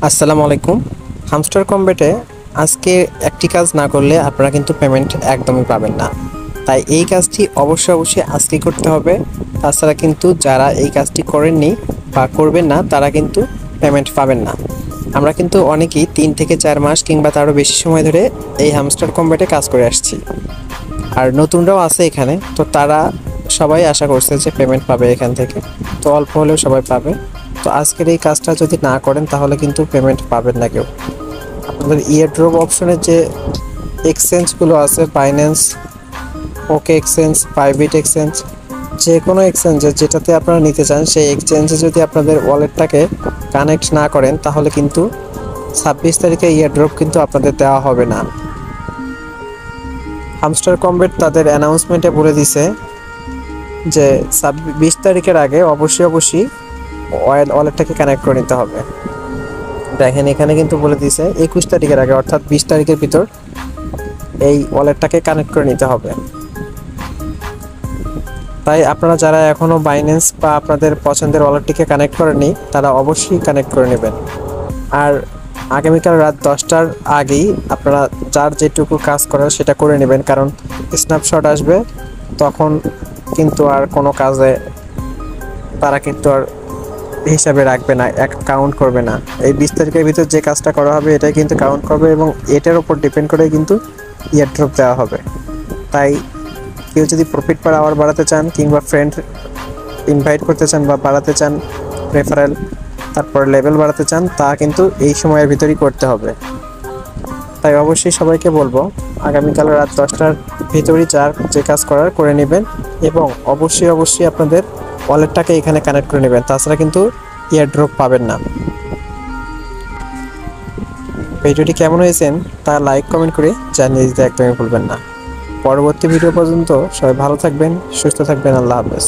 আসসালামু আলাইকুম। হামস্টার কম্বেটে আজকে একটি কাজ না করলে আপনারা কিন্তু পেমেন্ট একদমই পাবেন না। তাই এই কাজটি অবশ্যই আজকেই করতে হবে। তাছাড়া কিন্তু যারা এই কাজটি করেননি বা করবেন না তারা কিন্তু পেমেন্ট পাবেন না। আমরা কিন্তু অনেকেই 3 থেকে 4 মাস কিংবা তারও বেশি সময় ধরে এই হামস্টার কম্বেটে কাজ করে আসছি। আর নতুনরাও আছে এখানে, তো তারা সবাই আশা করছে যে পেমেন্ট পাবে এখান থেকে। তো অল্প হলেও সবাই পাবে। তো আজকের এই কাজটা যদি না করেন তাহলে কিন্তু পেমেন্ট পাবেন না কেউ। আপনাদের ইয়ারড্রপ অপশনের যে এক্সচেঞ্জগুলো আছে, বাইন্যান্স, ওকে এক্সচেঞ্জ, বাইবিট এক্সচেঞ্জ, যে কোনো এক্সচেঞ্জে যেটাতে আপনারা নিতে চান সেই এক্সচেঞ্জে যদি আপনাদের ওয়ালেটটাকে কানেক্ট না করেন তাহলে কিন্তু 26 তারিখে ইয়ারড্রপ কিন্তু আপনাদের দেওয়া হবে না। হামস্টার কম্বেট তাদের অ্যানাউন্সমেন্টে বলে দিছে যে 20 তারিখের আগে অবশ্যই ওয়ালেটটাকে কানেক্ট করে নিতে হবে। দেখেন এখানে কিন্তু বলে দিয়েছে 21 তারিখের আগে, অর্থাৎ 20 তারিখের ভিতর এই ওয়ালেটটাকে কানেক্ট করে নিতে হবে। তাই আপনারা যারা এখনও বাইন্যান্স বা আপনাদের পছন্দের ওয়ালেটটিকে কানেক্ট করেননি তারা অবশ্যই কানেক্ট করে নেবেন। আর আগামীকাল রাত 10টার আগেই আপনারা যার যেটুকু কাজ করার সেটা করে নেবেন, কারণ স্ন্যাপশট আসবে তখন কিন্তু আর কোনো কাজে তারা কিন্তু আর হিসাবে রাখবে না, কাউন্ট করবে না। এই 20 তারিখের ভিতর যে কাজটা করা হবে এটাই কিন্তু কাউন্ট করবে এবং এটার উপর ডিপেন্ড করে কিন্তু ইয়ারড্রপ দেওয়া হবে। তাই কেউ যদি প্রফিট পার আওয়ার বাড়াতে চান কিংবা ফ্রেন্ড ইনভাইট করতে চান বা বাড়াতে চান রেফারেল, তারপর লেভেল বাড়াতে চান, তা কিন্তু এই সময়ের ভিতরই করতে হবে। তাই অবশ্যই সবাইকে বলবো আগামীকাল রাত 10টার ভিতরই যে কাজ করার করে নেবেন এবং অবশ্যই আপনাদের ওয়ালেটটাকে এখানে কানেক্ট করে নেবেন, তাছাড়া কিন্তু ইয়ারড্রপ পাবেন না। ভিডিওটি কেমন হয়েছেন তা লাইক কমেন্ট করে জানিয়ে দিতে একদমই ভুলবেন না। পরবর্তী ভিডিও পর্যন্ত সবাই ভালো থাকবেন, সুস্থ থাকবেন। আল্লাহ হাফেজ।